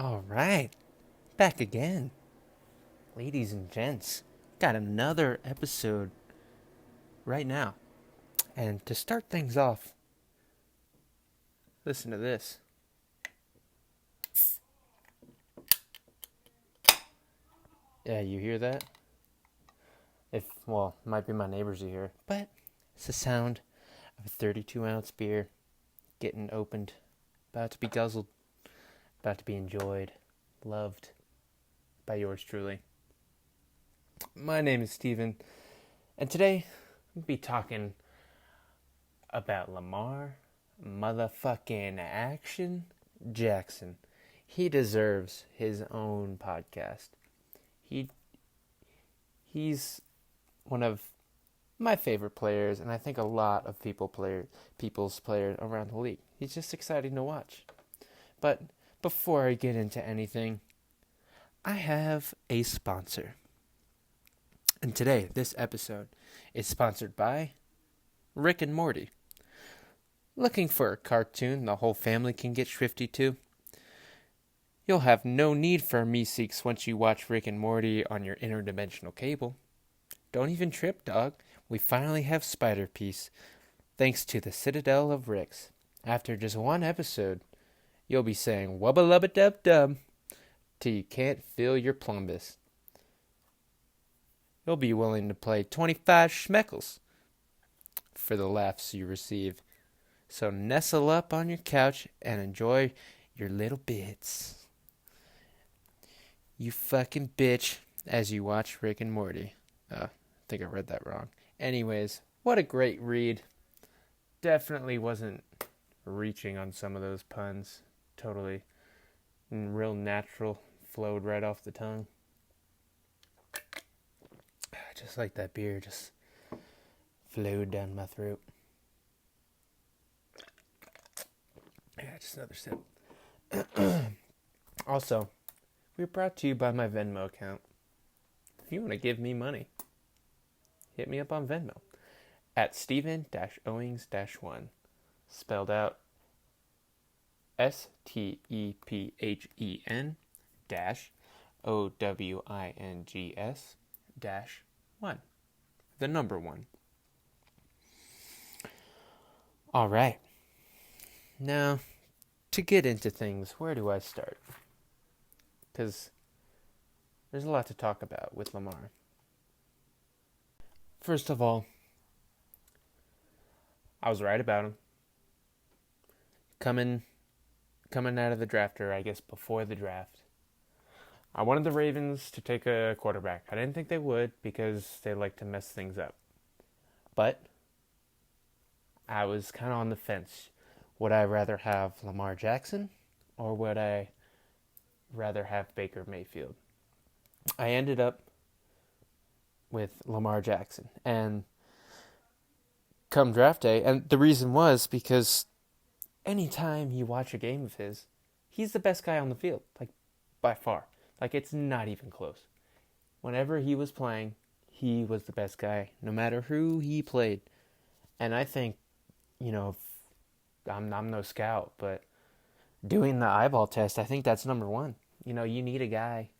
All right, back again, ladies and gents. Got another episode right now. And to start things off, listen to this. Yeah, you hear that? It might be my neighbors you hear, but it's the sound of a 32-ounce beer getting opened, about to be guzzled, about to be enjoyed, loved by yours truly. My name is Steven, and today we'll be talking about Lamar motherfucking Action Jackson. He deserves his own podcast. He's one of my favorite players, and I think a lot of people's players around the league. He's just exciting to watch. But before I get into anything, I have a sponsor. And today, this episode is sponsored by Rick and Morty. Looking for a cartoon the whole family can get swifty to? You'll have no need for Meeseeks once you watch Rick and Morty on your interdimensional cable. Don't even trip, dog. We finally have Spider Piece, thanks to the Citadel of Ricks. After just one episode, you'll be saying wubba lubba dub dub till you can't feel your plumbus. You'll be willing to play 25 schmeckles for the laughs you receive. So nestle up on your couch and enjoy your little bits. You fucking bitch as you watch Rick and Morty. I think I read that wrong. Anyways, what a great read. Definitely wasn't reaching on some of those puns. Totally real natural. Flowed right off the tongue. Just like that beer just flowed down my throat. Yeah, just another sip. Also, we're brought to you by my Venmo account. If you want to give me money, hit me up on Venmo at Steven-Owings-1, spelled out STEPHEN-OWINGS-1. The number 1. All right. Now, to get into things, where do I start? Because there's a lot to talk about with Lamar. First of all, I was right about him. Coming out of the draft, or I guess before the draft, I wanted the Ravens to take a quarterback. I didn't think they would because they like to mess things up. But I was kind of on the fence. Would I rather have Lamar Jackson or would I rather have Baker Mayfield? I ended up with Lamar Jackson. And come draft day, and the reason was because anytime you watch a game of his, he's the best guy on the field, like by far. Like it's not even close. Whenever he was playing, he was the best guy, no matter who he played. And I think, I'm no scout, but doing the eyeball test, I think that's number 1. You need a guy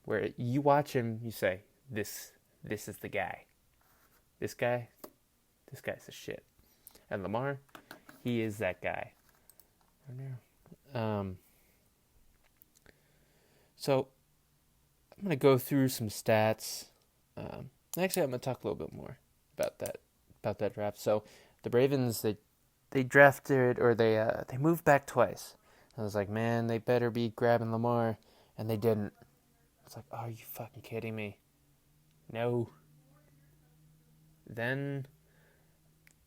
where you watch him, you say, this is the guy. This guy's the shit. And Lamar, he is that guy. So I'm going to go through some stats. Actually, I'm going to talk a little bit more about that draft. So the Ravens, they drafted, or they moved back twice. I was like, man, they better be grabbing Lamar, and they didn't. It's like, oh, are you fucking kidding me? No. Then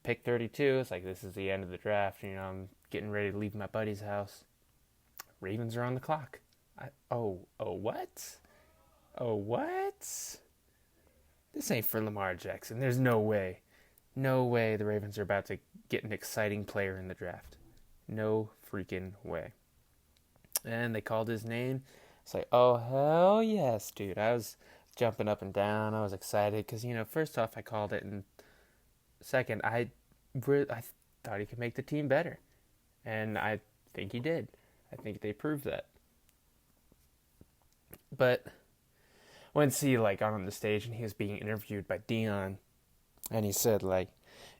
pick 32. It's like, this is the end of the draft. I'm getting ready to leave my buddy's house. Ravens are on the clock. What? Oh, what? This ain't for Lamar Jackson. There's no way. No way the Ravens are about to get an exciting player in the draft. No freaking way. And they called his name. It's like, oh, hell yes, dude. I was jumping up and down. I was excited because, first off, I called it. And second, I thought he could make the team better. And I think he did. I think they proved that. But once he like got on the stage and he was being interviewed by Dion, and he said like,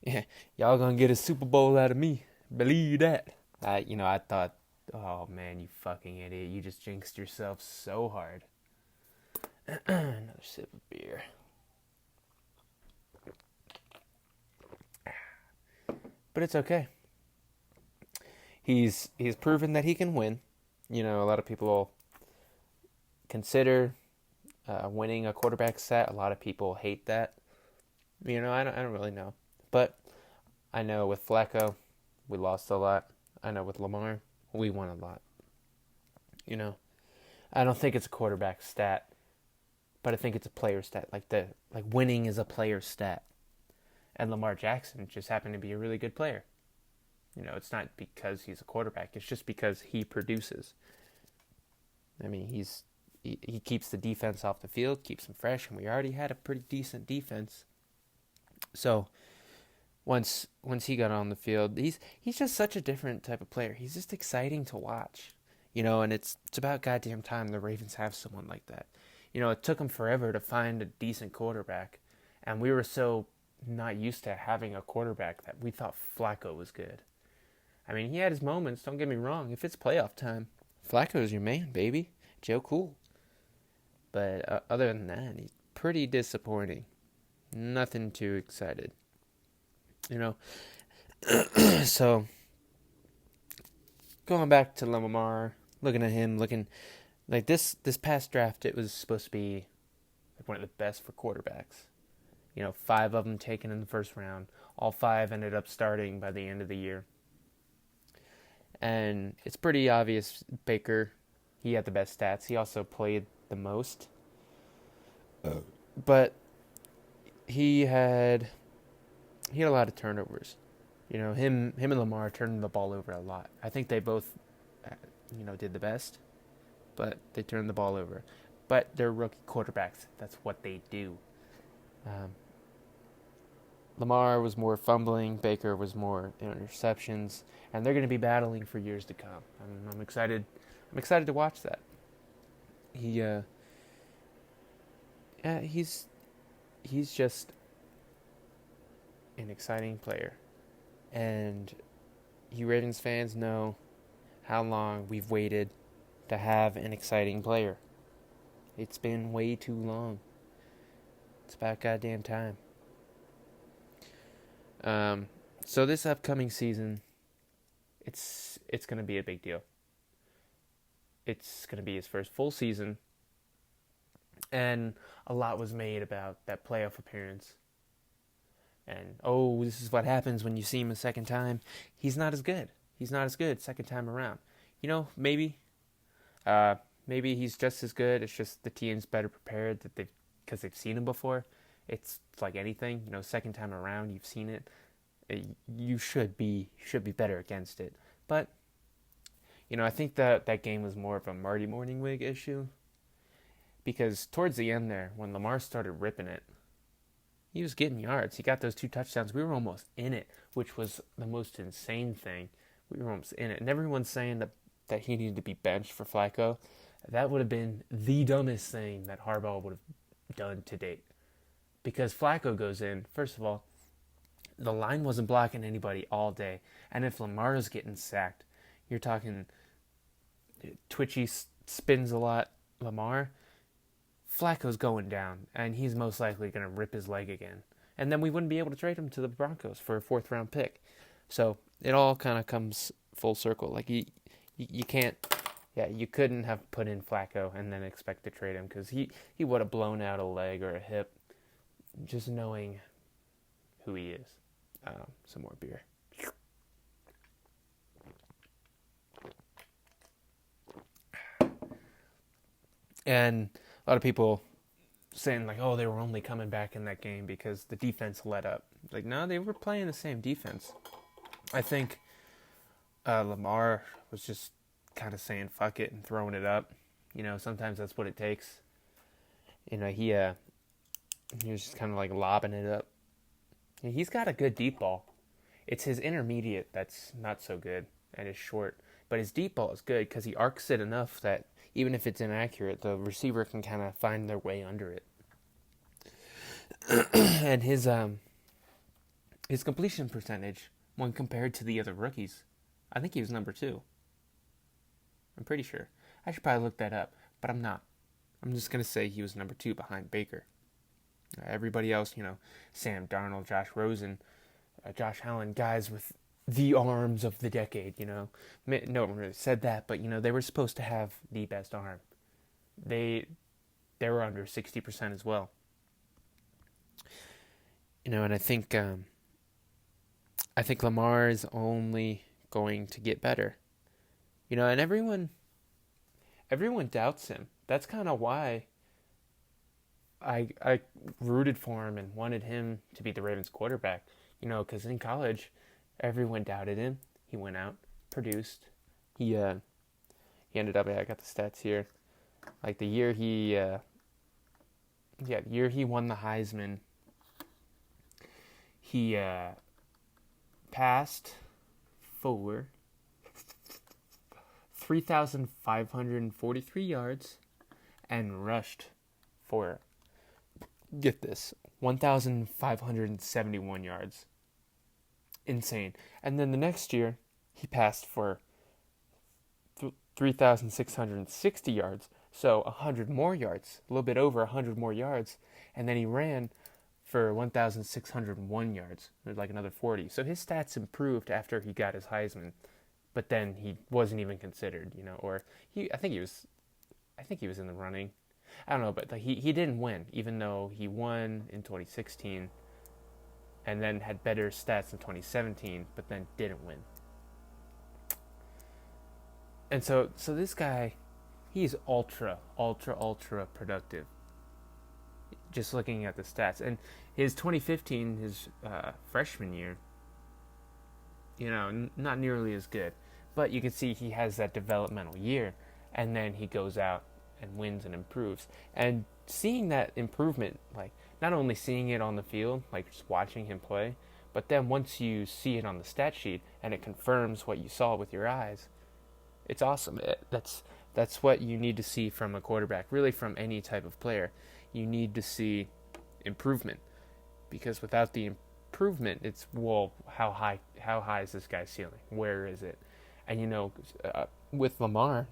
yeah, "Y'all gonna get a Super Bowl out of me, believe that." I thought, oh man, you fucking idiot, you just jinxed yourself so hard. Another sip of beer. But it's okay. He's proven that he can win. A lot of people consider winning a quarterback set. A lot of people hate that. I don't really know. But I know with Flacco, we lost a lot. I know with Lamar, we won a lot. I don't think it's a quarterback stat, but I think it's a player stat. Like winning is a player stat. And Lamar Jackson just happened to be a really good player. It's not because he's a quarterback. It's just because he produces. I mean, he keeps the defense off the field, keeps them fresh, and we already had a pretty decent defense. So once he got on the field, he's just such a different type of player. He's just exciting to watch. And it's about goddamn time the Ravens have someone like that. It took them forever to find a decent quarterback, and we were so not used to having a quarterback that we thought Flacco was good. I mean, he had his moments, don't get me wrong. If it's playoff time, Flacco's your man, baby. Joe Cool. But other than that, he's pretty disappointing. Nothing too excited. So, going back to Lamar, looking at him, like this past draft, it was supposed to be like one of the best for quarterbacks. 5 of them taken in the first round. All 5 ended up starting by the end of the year. And it's pretty obvious Baker, he had the best stats. He also played the most. But he had a lot of turnovers. Him and Lamar turned the ball over a lot. I think they both, did the best, but they turned the ball over. But they're rookie quarterbacks. That's what they do. Lamar was more fumbling. Baker was more interceptions, and they're going to be battling for years to come. I'm excited. I'm excited to watch that. He's just an exciting player, and you Ravens fans know how long we've waited to have an exciting player. It's been way too long. It's about goddamn time. So this upcoming season, it's going to be a big deal. It's going to be his first full season, and a lot was made about that playoff appearance. And, this is what happens when you see him a second time. He's not as good. He's not as good second time around. Maybe he's just as good. It's just the team's better prepared because they've seen him before. It's like anything, second time around, you've seen it. You should be better against it. But, I think that game was more of a Marty Morningwig issue. Because towards the end there, when Lamar started ripping it, he was getting yards. He got those 2 touchdowns. We were almost in it, which was the most insane thing. We were almost in it. And everyone's saying that he needed to be benched for Flacco. That would have been the dumbest thing that Harbaugh would have done to date. Because Flacco goes in, first of all, the line wasn't blocking anybody all day. And if Lamar is getting sacked, you're talking twitchy, spins a lot Lamar, Flacco's going down, and he's most likely going to rip his leg again. And then we wouldn't be able to trade him to the Broncos for a 4th round pick. So it all kind of comes full circle. Like you can't, you couldn't have put in Flacco and then expect to trade him because he would have blown out a leg or a hip just knowing who he is. Some more beer. And a lot of people saying like, they were only coming back in that game because the defense let up. Like, no, they were playing the same defense. I think Lamar was just kind of saying fuck it and throwing it up. Sometimes that's what it takes. He was just kind of like lobbing it up. He's got a good deep ball. It's his intermediate that's not so good and is short. But his deep ball is good because he arcs it enough that even if it's inaccurate, the receiver can kind of find their way under it. And his completion percentage, when compared to the other rookies, I think he was number 2. I'm pretty sure. I should probably look that up, but I'm not. I'm just going to say he was number 2 behind Baker. Everybody else, Sam Darnold, Josh Rosen, Josh Allen, guys with the arms of the decade, No one really said that, but, they were supposed to have the best arm. They were under 60% as well. And I think Lamar is only going to get better. And everyone doubts him. That's kind of why I rooted for him and wanted him to be the Ravens quarterback. Because in college, everyone doubted him. He went out, produced. He ended up. I got the stats here. Like the year he won the Heisman, he passed for 3,543 yards and rushed for, get this, 1,571 yards. Insane. And then the next year, he passed for 3,660 yards, so 100 more yards, a little bit over 100 more yards, and then he ran for 1,601 yards. There's like another 40. So his stats improved after he got his Heisman, but then he wasn't even considered, or I think he was in the running. I don't know, but he didn't win, even though he won in 2016 and then had better stats in 2017, but then didn't win. And so this guy, he's ultra productive. Just looking at the stats. And his 2015, his freshman year, not nearly as good. But you can see he has that developmental year, and then he goes out and wins and improves. And seeing that improvement, like not only seeing it on the field, like just watching him play, but then once you see it on the stat sheet and it confirms what you saw with your eyes, it's awesome. That's what you need to see from a quarterback, really from any type of player. You need to see improvement, because without the improvement, it's, well, how high is this guy's ceiling? Where is it? And with Lamar,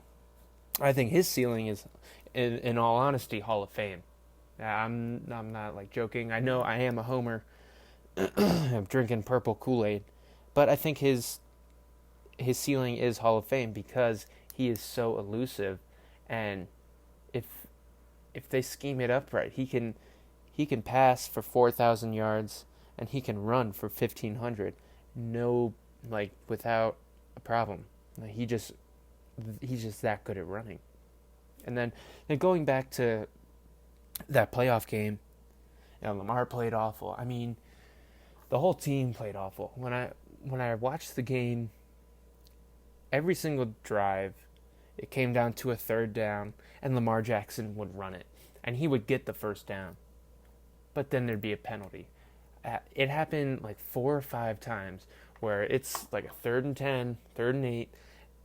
I think his ceiling is, in all honesty, Hall of Fame. I'm not like joking. I know I am a homer. I'm drinking purple Kool-Aid, but I think his ceiling is Hall of Fame because he is so elusive, and if they scheme it up right, he can pass for 4,000 yards and he can run for 1,500, without a problem. He's just that good at running. And then going back to that playoff game, Lamar played awful. I mean, the whole team played awful. When I watched the game, every single drive, it came down to a third down, and Lamar Jackson would run it, and he would get the first down. But then there'd be a penalty. It happened like 4 or 5 times where it's like a 3rd and 10, 3rd and 8,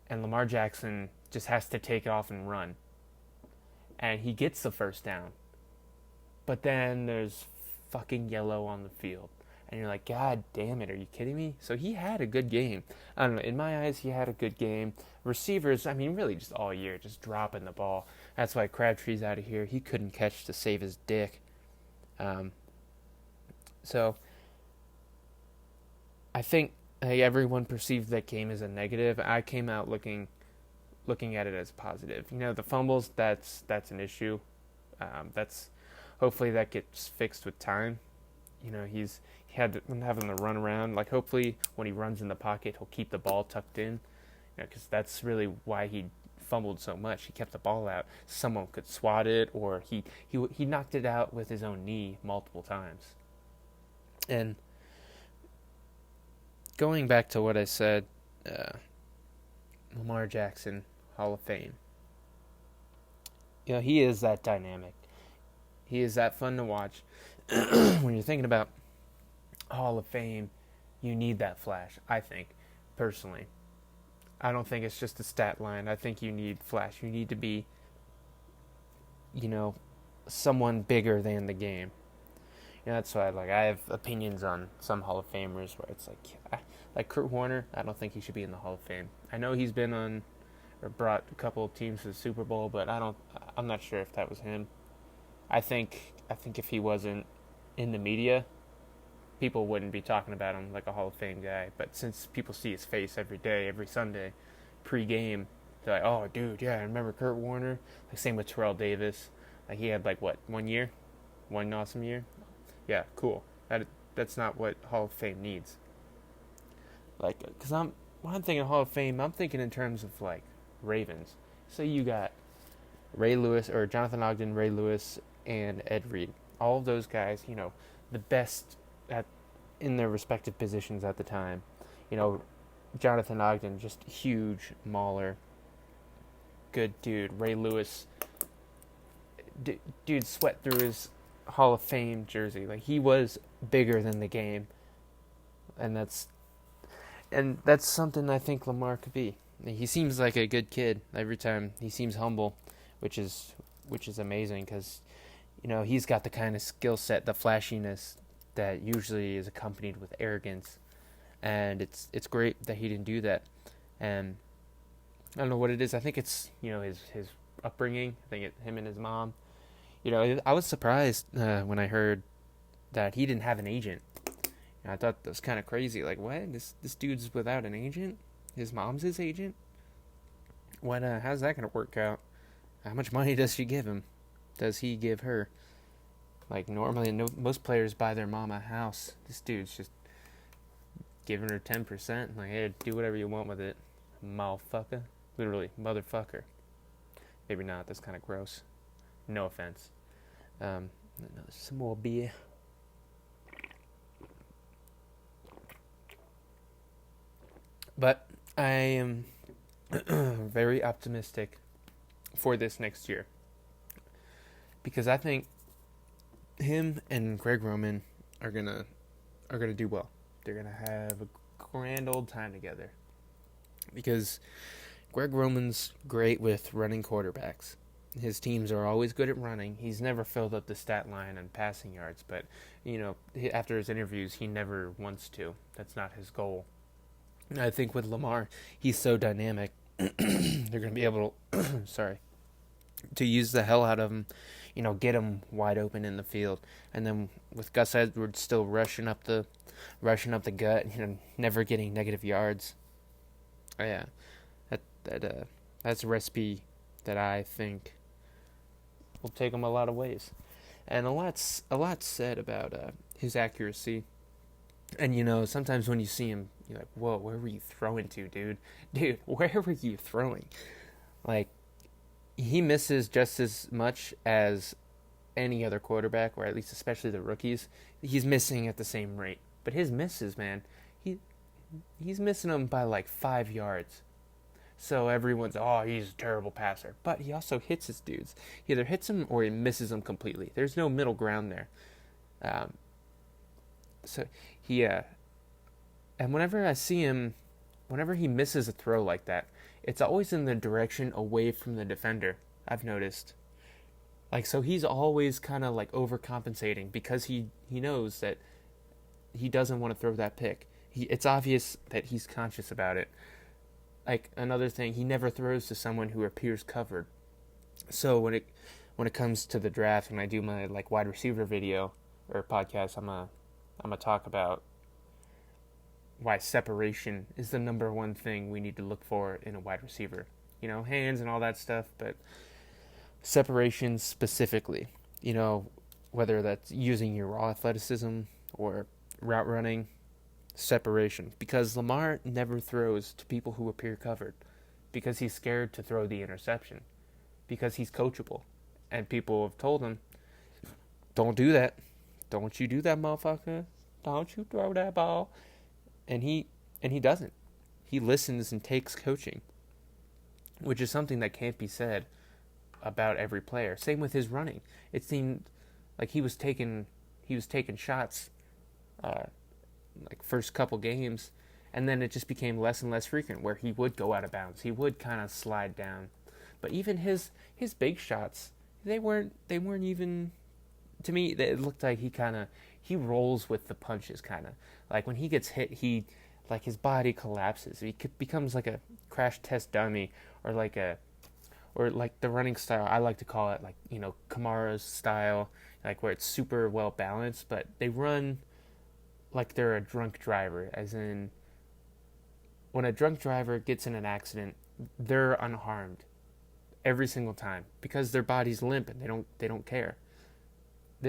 and Lamar Jackson just has to take off and run. And he gets the first down. But then there's fucking yellow on the field. And you're like, God damn it, are you kidding me? So he had a good game. I don't know, in my eyes, he had a good game. Receivers, I mean, really just all year, just dropping the ball. That's why Crabtree's out of here. He couldn't catch to save his dick. So I think everyone perceived that game as a negative. I came out looking at it as positive. The fumbles, that's an issue. Hopefully that gets fixed with time. He had having to run around. Like, hopefully when he runs in the pocket, he'll keep the ball tucked in. Because that's really why he fumbled so much. He kept the ball out. Someone could swat it, or he knocked it out with his own knee multiple times. And going back to what I said, Lamar Jackson, Hall of Fame. He is that dynamic. He is that fun to watch. When you're thinking about Hall of Fame, you need that flash, I think, personally. I don't think it's just a stat line. I think you need flash. You need to be you know, someone bigger than the game. That's why I have opinions on some Hall of Famers where it's like Kurt Warner. I don't think he should be in the Hall of Fame. I know he's been on or brought a couple of teams to the Super Bowl, but I'm not sure if that was him. I think if he wasn't in the media, people wouldn't be talking about him like a Hall of Fame guy. But since people see his face every day, every Sunday, pre-game, they're like, "Oh, dude, yeah, I remember Kurt Warner." Like same with Terrell Davis. Like he had 1 year, one awesome year. Yeah, cool. That's not what Hall of Fame needs. Cause when I'm thinking Hall of Fame, I'm thinking in terms of Ravens. So you got Ray Lewis or Jonathan Ogden, Ray Lewis, and Ed Reed. All of those guys, the best at in their respective positions at the time. You know, Jonathan Ogden, just huge mauler, good dude. Ray Lewis, dude sweat through his Hall of Fame jersey. Like he was bigger than the game, and that's something I think Lamar could be. He seems like a good kid every time. He seems humble, which is amazing because he's got the kind of skill set, the flashiness that usually is accompanied with arrogance, and it's great that he didn't do that. And I don't know what it is. I think it's his upbringing. I think him and his mom. I was surprised when I heard that he didn't have an agent. I thought that was kind of crazy. Like, what? This dude's without an agent? His mom's his agent? What? How's that gonna work out? How much money does she give him? Does he give her? Like normally, most players buy their mom a house. This dude's just giving her 10%. Like, hey, do whatever you want with it, motherfucker. Literally, motherfucker. Maybe not. That's kind of gross. No offense. Some more beer. But I am very optimistic for this next year because I think him and Greg Roman are gonna do well. They're gonna have a grand old time together because Greg Roman's great with running quarterbacks. His teams are always good at running. He's never filled up the stat line on passing yards, but after his interviews, he never wants to. That's not his goal. I think with Lamar, he's so dynamic. They're going to be able to, to use the hell out of him, get him wide open in the field. And then with Gus Edwards still rushing up the gut, never getting negative yards. Oh, yeah, that's a recipe that I think will take him a lot of ways. And a lot's said about his accuracy. And sometimes when you see him, you're like, whoa, where were you throwing to, dude? Dude, where were you throwing? Like, he misses just as much as any other quarterback, or at least especially the rookies. He's missing at the same rate. But his misses, man, he's missing them by 5 yards. So everyone's, oh, he's a terrible passer. But he also hits his dudes. He either hits them or he misses them completely. There's no middle ground there. So he, and whenever I see him, whenever he misses a throw like that, it's always in the direction away from the defender, I've noticed. So he's always kind of overcompensating because he knows that he doesn't want to throw that pick. It's obvious that he's conscious about it. Another thing, he never throws to someone who appears covered. So when it comes to the draft, when I do my wide receiver video or podcast, I'm gonna talk about why separation is the number one thing we need to look for in a wide receiver. Hands and all that stuff, but separation specifically. Whether that's using your raw athleticism or route running, separation. Because Lamar never throws to people who appear covered because he's scared to throw the interception because he's coachable. And people have told him, don't do that. Don't you do that, motherfucker. Don't you throw that ball. And he doesn't. He listens and takes coaching, which is something that can't be said about every player. Same with his running. It seemed like he was taking shots first couple games, and then it just became less and less frequent where he would go out of bounds. He would kind of slide down. But even his big shots, They weren't even, to me. It looked like he rolls with the punches, kind of like when he gets hit, he like his body collapses. He becomes like a crash test dummy, or like the running style. I like to call it like Kamara's style, like where it's super well balanced, but they run like they're a drunk driver, as in when a drunk driver gets in an accident, they're unharmed every single time because their body's limp and they don't care.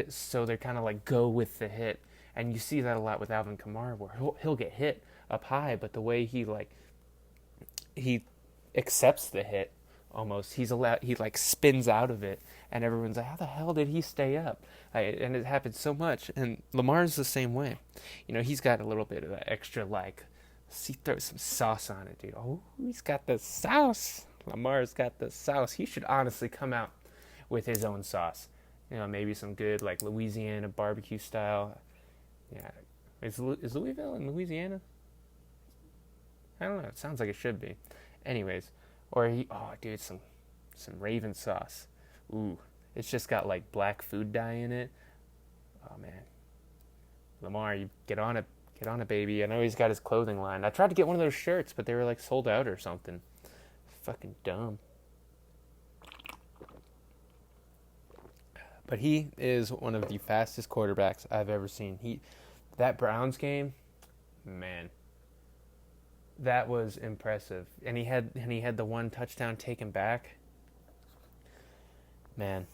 So they're kind of like go with the hit, and you see that a lot with Alvin Kamara, where he'll get hit up high, but the way he accepts the hit, almost he like spins out of it, and everyone's like, how the hell did he stay up? And it happens so much, and Lamar's the same way. He's got a little bit of that extra, like, he throws some sauce on it, dude. Oh, he's got the sauce. Lamar's got the sauce. He should honestly come out with his own sauce. Maybe some good, like, Louisiana barbecue style. Yeah. Is Louisville in Louisiana? I don't know. It sounds like it should be. Anyways, oh, dude, some Raven sauce. Ooh, it's just got like black food dye in it. Oh man, Lamar, you get on it, baby. I know he's got his clothing line. I tried to get one of those shirts, but they were like sold out or something. Fucking dumb. But he is one of the fastest quarterbacks I've ever seen. That Browns game, man, that was impressive. And he had the one touchdown taken back. Man,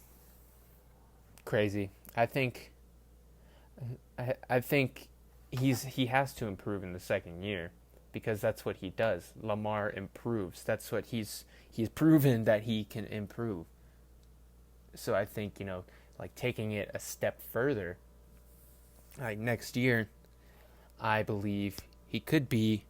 crazy. I think he has to improve in the second year, because that's what he does. Lamar improves. That's what he's proven that he can improve. So I think, like taking it a step further, like next year, I believe he could be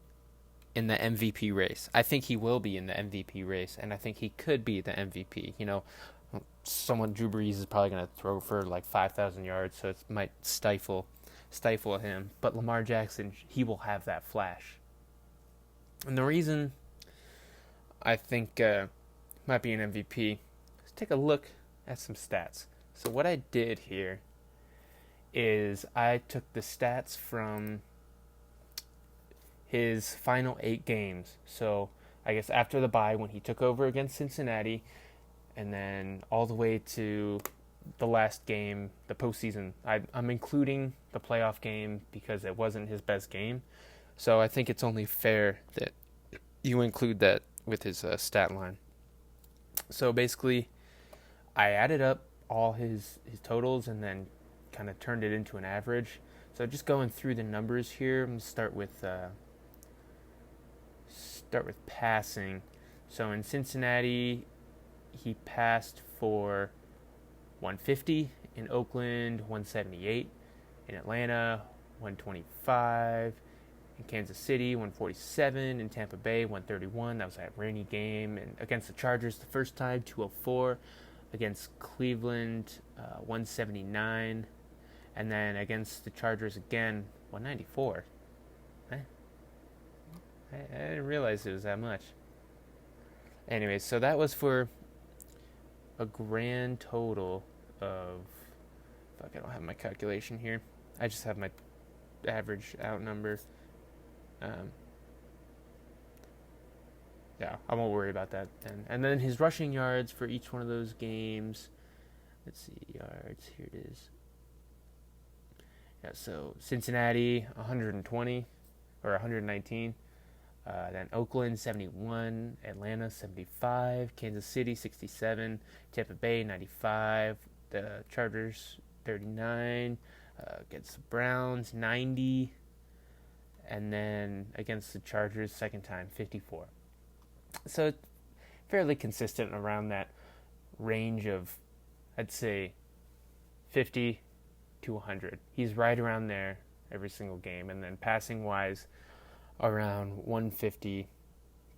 in the MVP race. I think he will be in the MVP race, and I think he could be the MVP. Drew Brees is probably going to throw for like 5,000 yards, so it might stifle him. But Lamar Jackson, he will have that flash. And the reason I think might be an MVP, let's take a look at some stats. So what I did here is I took the stats from his final 8 games. So I guess after the bye, when he took over against Cincinnati, and then all the way to the last game, the postseason. I'm including the playoff game because it wasn't his best game. So I think it's only fair that you include that with his stat line. So basically, I added up all his totals and then kind of turned it into an average. So just going through the numbers here, I'm going to start with passing. So in Cincinnati, he passed for 150, in Oakland 178, in Atlanta 125, in Kansas City 147, in Tampa Bay 131. That was that rainy game. And against the Chargers the first time, 204, against Cleveland 179, and then against the Chargers again 194. I didn't realize it was that much. Anyways, so that was for a grand total of, fuck, I don't have my calculation here. I just have my average out number. Yeah, I won't worry about that then. And then his rushing yards for each one of those games. Let's see, yards, here it is. Yeah, so Cincinnati 120 or 119. Then Oakland 71, Atlanta 75, Kansas City 67, Tampa Bay 95, the Chargers 39, against the Browns 90, and then against the Chargers second time 54. So it's fairly consistent around that range of, I'd say, 50 to 100. He's right around there every single game. And then passing wise, around 150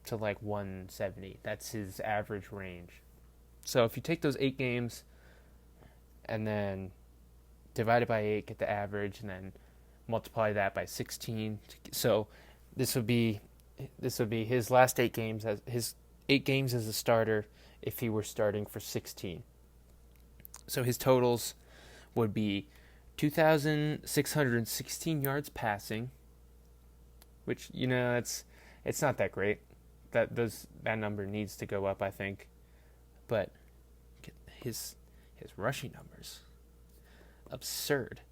to like 170. That's his average range. So if you take those 8 games and then divide it by 8, get the average, and then multiply that by 16. So this would be his last 8 games, as his 8 games as a starter if he were starting for 16. So his totals would be 2,616 yards passing, which, it's not that great. That number needs to go up, I think. But his rushing numbers, absurd.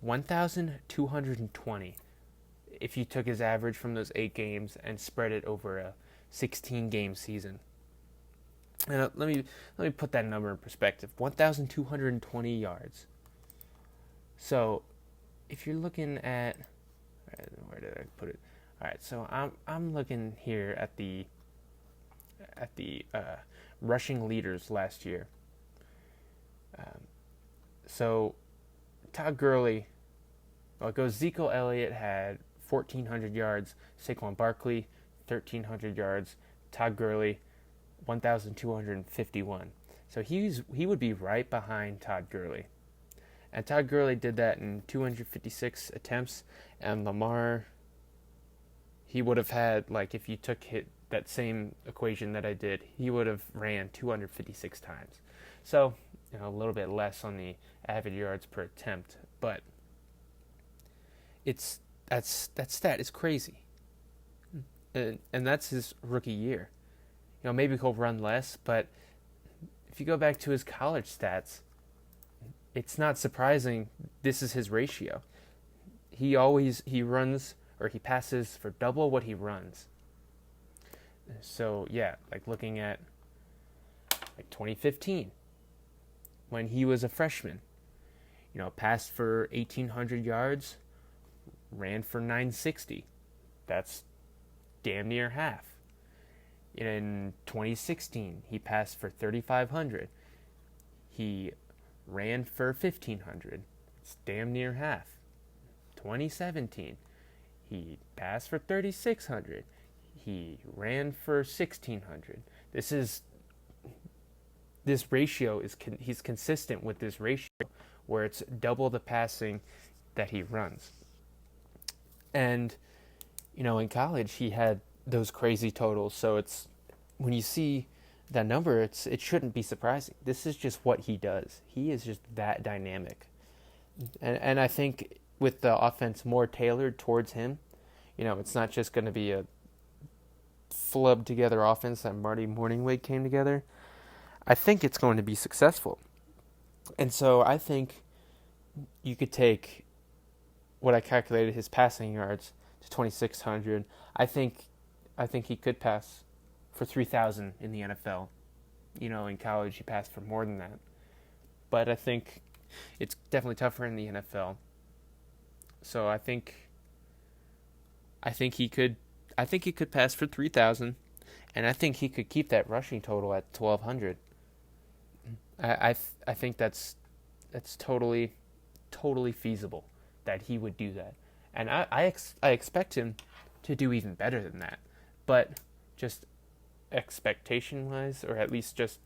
1,220. If you took his average from those 8 games and spread it over a 16-game season. And let me put that number in perspective. 1,220 yards. So, if you're looking at, where did I put it? All right, so I'm looking here at the rushing leaders last year. So, Todd Gurley, it goes Zeke Elliott had 1,400 yards, Saquon Barkley 1,300 yards, Todd Gurley 1,251. So he would be right behind Todd Gurley. And Todd Gurley did that in 256 attempts, and Lamar, he would have had, if you took that same equation that I did, he would have ran 256 times. So, a little bit less on the average yards per attempt, but that stat is crazy. And that's his rookie year. Maybe he'll run less, but if you go back to his college stats, it's not surprising this is his ratio. He runs, or he passes for double what he runs. So, yeah, looking at 2015, when he was a freshman, passed for 1,800 yards, ran for 960. That's damn near half. In 2016, he passed for 3,500. He ran for 1,500. It's damn near half. 2017, he passed for 3,600. He ran for 1,600. This ratio he's consistent with this ratio where it's double the passing that he runs. And, in college, he had those crazy totals. So it's, when you see that number, it shouldn't be surprising. This is just what he does. He is just that dynamic. And I think with the offense more tailored towards him, it's not just going to be a flubbed together offense that Marty Morningwig came together. I think it's going to be successful. And so I think you could take what I calculated his passing yards to 2,600. I think he could pass for 3,000 in the NFL. In college he passed for more than that. But I think it's definitely tougher in the NFL. So I think he could pass for 3,000, and I think he could keep that rushing total at 1,200. I think that's totally feasible that he would do that. And I expect him to do even better than that. But just expectation-wise, or at least just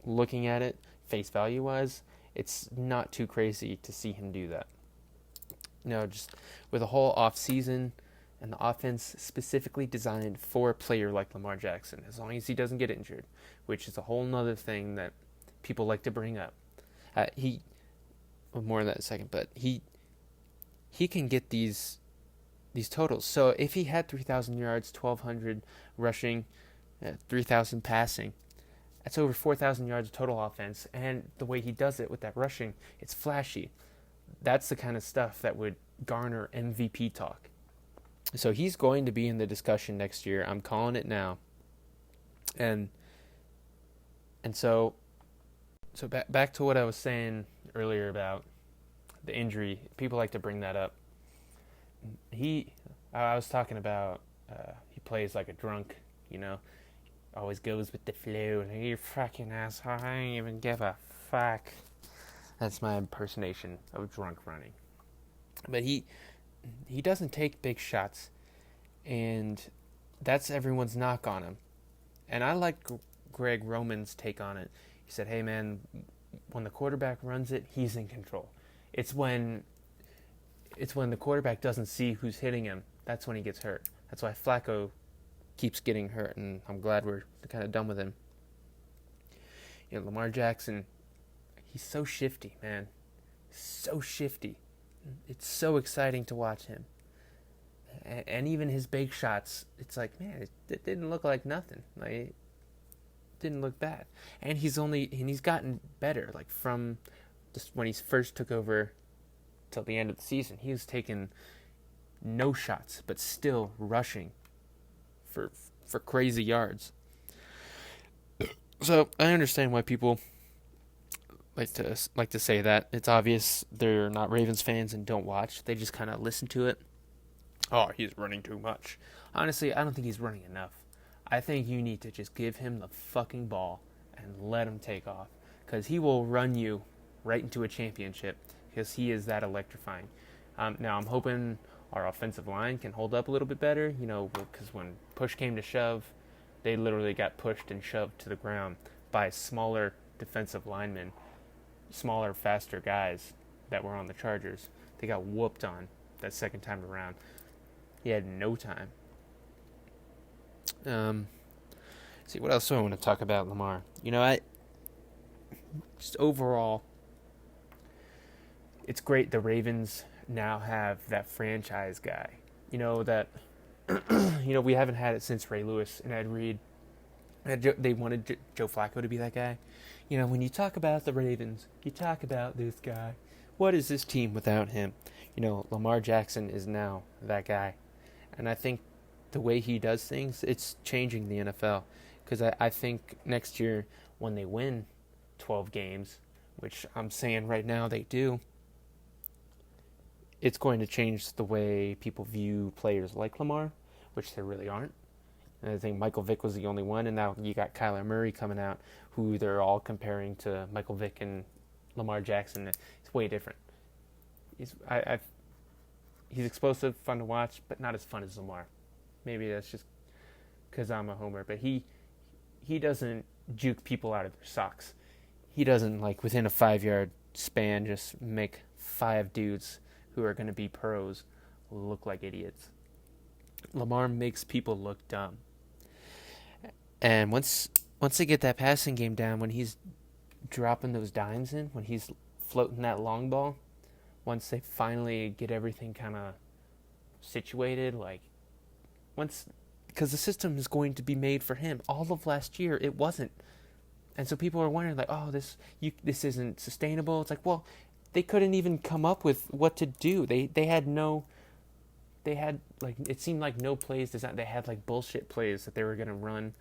looking at it face value-wise, it's not too crazy to see him do that. Just with a whole off-season and the offense specifically designed for a player like Lamar Jackson, as long as he doesn't get injured, which is a whole nother thing that people like to bring up. More on that in a second, but he can get these totals. So if he had 3,000 yards, 1,200 rushing, 3,000 passing, that's over 4,000 yards of total offense. And the way he does it with that rushing, it's flashy. That's the kind of stuff that would garner MVP talk. So he's going to be in the discussion next year. I'm calling it now. And so back to what I was saying earlier about the injury. People like to bring that up. I was talking about he plays like a drunk, always goes with the flow, and you fucking asshole, I don't even give a fuck. That's my impersonation of drunk running. But he doesn't take big shots, and that's everyone's knock on him. And I like Greg Roman's take on it. He said, hey man, when the quarterback runs it, he's in control. It's when the quarterback doesn't see who's hitting him, that's when he gets hurt. That's why Flacco keeps getting hurt, and I'm glad we're kind of done with him. Lamar Jackson, He's so shifty, man. So shifty. It's so exciting to watch him. And even his big shots, it's like, man, it didn't look like nothing. Like, it didn't look bad. And he's gotten better. Like, from just when he first took over till the end of the season, he was taking no shots, but still rushing for crazy yards. So I understand why people like to say that. It's obvious they're not Ravens fans and don't watch. They just kind of listen to it. Oh, he's running too much. Honestly, I don't think he's running enough. I think you need to just give him the fucking ball and let him take off, because he will run you right into a championship, because he is that electrifying. Now, I'm hoping our offensive line can hold up a little bit better, because when push came to shove, they literally got pushed and shoved to the ground by smaller defensive linemen, smaller, faster guys that were on the Chargers. They got whooped on that second time around. He had no time. See, what else do I want to talk about Lamar? I just overall, it's great the Ravens now have that franchise guy. That we haven't had it since Ray Lewis and Ed Reed. They wanted Joe Flacco to be that guy. When you talk about the Ravens, you talk about this guy. What is this team without him? Lamar Jackson is now that guy. And I think the way he does things, it's changing the NFL. Because I think next year, when they win 12 games, which I'm saying right now they do, it's going to change the way people view players like Lamar, which there really aren't. And I think Michael Vick was the only one, and now you got Kyler Murray coming out, who they're all comparing to Michael Vick and Lamar Jackson. It's way different. He's explosive, fun to watch, but not as fun as Lamar. Maybe that's just because I'm a homer, but he doesn't juke people out of their socks. He doesn't, within a 5-yard span, just make 5 dudes who are going to be pros look like idiots. Lamar makes people look dumb. And once they get that passing game down, when he's dropping those dimes in, when he's floating that long ball, once they finally get everything kind of situated, because the system is going to be made for him. All of last year, it wasn't. And so people are wondering, this isn't sustainable. It's well, they couldn't even come up with what to do. It seemed like no plays. They had bullshit plays that they were going to run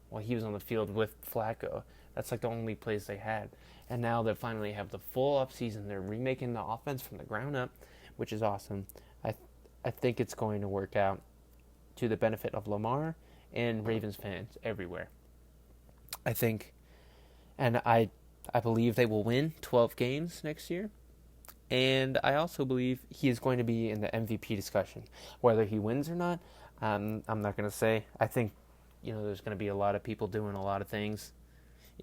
while he was on the field with Flacco. That's the only plays they had. And now they finally have the full offseason. They're remaking the offense from the ground up, which is awesome. I think it's going to work out to the benefit of Lamar and Ravens fans everywhere. I think, and I believe they will win 12 games next year. And I also believe he is going to be in the MVP discussion. Whether he wins or not, I'm not going to say. I think, there's going to be a lot of people doing a lot of things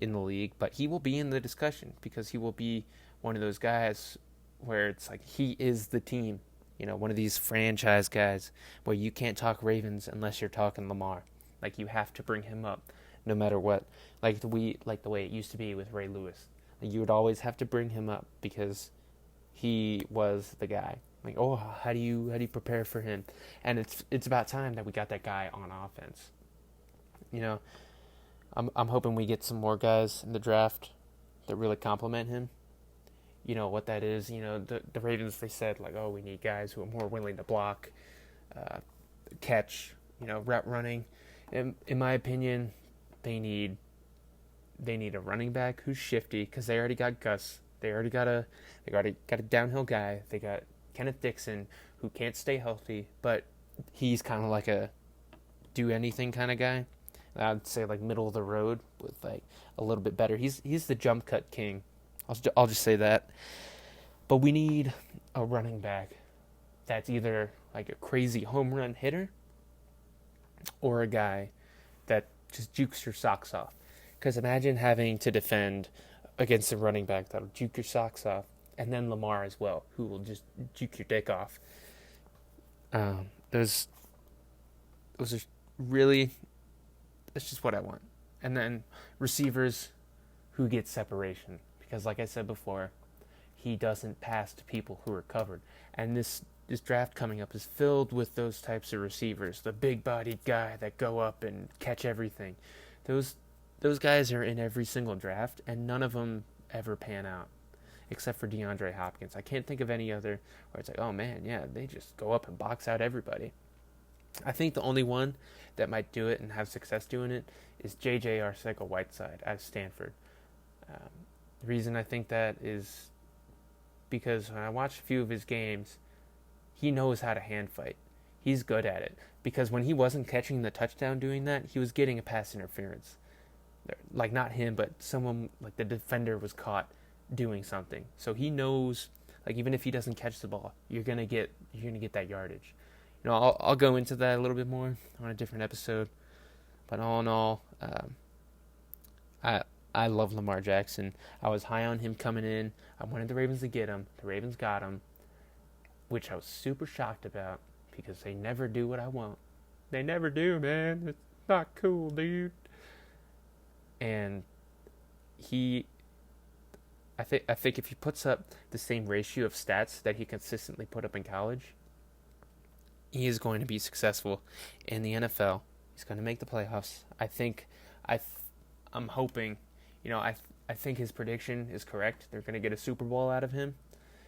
in the league, but he will be in the discussion because he will be one of those guys where it's he is the team. One of these franchise guys where you can't talk Ravens unless you're talking Lamar. You have to bring him up no matter what. The way it used to be with Ray Lewis. You would always have to bring him up because he was the guy. How do you prepare for him? And it's about time that we got that guy on offense. I'm hoping we get some more guys in the draft that really complement him. What that is. The Ravens, they said we need guys who are more willing to block, catch, route running. In my opinion, they need a running back who's shifty because they already got Gus. They already got a downhill guy. They got Kenneth Dixon, who can't stay healthy, but he's kind of a do anything kind of guy. I'd say middle of the road with a little bit better. He's the jump cut king. I'll just say that. But we need a running back that's either a crazy home run hitter or a guy that just jukes your socks off. Because imagine having to defend against a running back that'll juke your socks off, and then Lamar as well, who will just juke your dick off. Those are really, that's just what I want. And then receivers who get separation, because, like I said before, he doesn't pass to people who are covered. And this draft coming up is filled with those types of receivers, the big-bodied guy that go up and catch everything. Those guys are in every single draft, and none of them ever pan out, except for DeAndre Hopkins. I can't think of any other where it's like, oh man, yeah, they just go up and box out everybody. I think the only one that might do it and have success doing it is J.J. Arcega-Whiteside out of Stanford. The reason I think that is because when I watched a few of his games, he knows how to hand fight. He's good at it. Because when he wasn't catching the touchdown doing that, he was getting a pass interference. Like, not him, but someone, like the defender was caught doing something. So he knows, like, even if he doesn't catch the ball, you're gonna get that yardage. You know, I'll go into that a little bit more on a different episode. But all in all, I love Lamar Jackson. I was high on him coming in. I wanted the Ravens to get him. The Ravens got him, which I was super shocked about because they never do what I want. They never do, man. It's not cool, dude. And I think if he puts up the same ratio of stats that he consistently put up in college, he is going to be successful in the NFL. He's going to make the playoffs. I'm hoping, I think his prediction is correct. They're going to get a Super Bowl out of him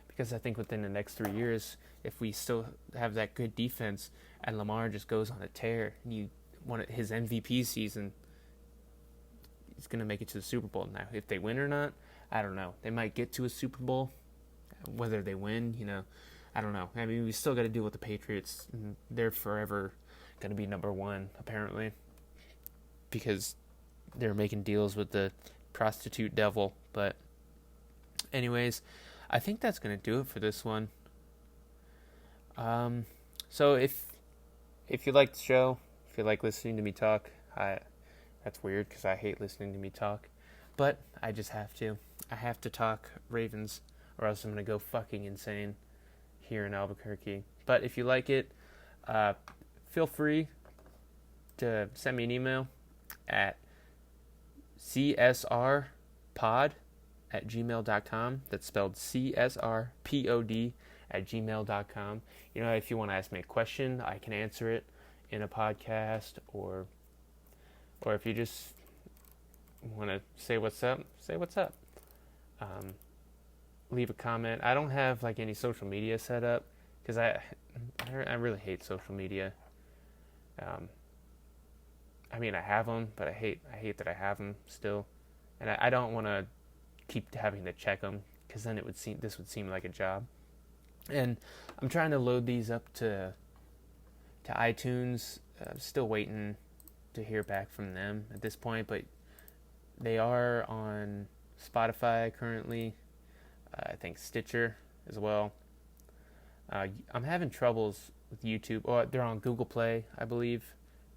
because I think within the next 3 years, if we still have that good defense and Lamar just goes on a tear and you want his MVP season, he's going to make it to the Super Bowl. Now, if they win or not, I don't know. They might get to a Super Bowl. Whether they win, I don't know. I mean, we still got to deal with the Patriots. They're forever going to be number one, apparently, because they're making deals with the prostitute devil. But anyways, I think that's going to do it for this one. So if you like the show, if you like listening to me talk, that's weird because I hate listening to me talk, but I just have to. I have to talk Ravens or else I'm going to go fucking insane here in Albuquerque. But if you like it, feel free to send me an email at csrpod@gmail.com. That's spelled csrpod@gmail.com. If you want to ask me a question, I can answer it in a podcast, or if you just want to say what's up, say what's up. Leave a comment. I don't have like any social media set up because I really hate social media. I mean, I have them, but I hate that I have them still, and I don't want to keep having to check them because then this would seem like a job. And I'm trying to load these up to iTunes. Still waiting to hear back from them at this point, but they are on Spotify currently. I think Stitcher as well. I'm having troubles with YouTube. They're on Google Play, I believe.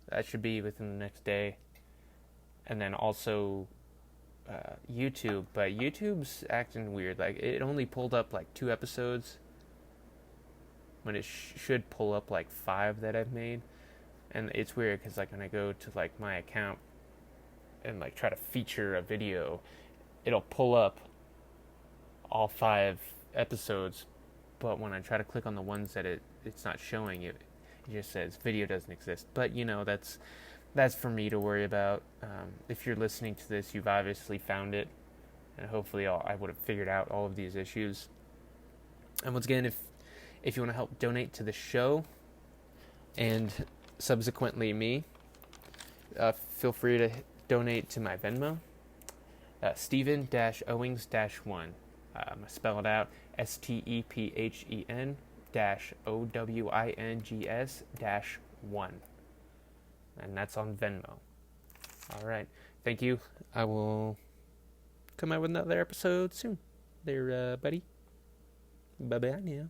That should be within the next day. And then also YouTube. But YouTube's acting weird. Like, it only pulled up like 2 episodes when it should pull up like 5 that I've made. And it's weird because like when I go to like my account and like try to feature a video, it'll pull up all 5 episodes, but when I try to click on the ones that it's not showing, it just says video doesn't exist. But that's for me to worry about. If you're listening to this, you've obviously found it, and hopefully I would have figured out all of these issues. And once again, if you want to help donate to the show and subsequently me, feel free to donate to my Venmo, Stephen-Owings-1. I spell it out, STEPHEN-OWINGS-1. And that's on Venmo. All right. Thank you. I will come out with another episode soon. There, buddy. Bye-bye now.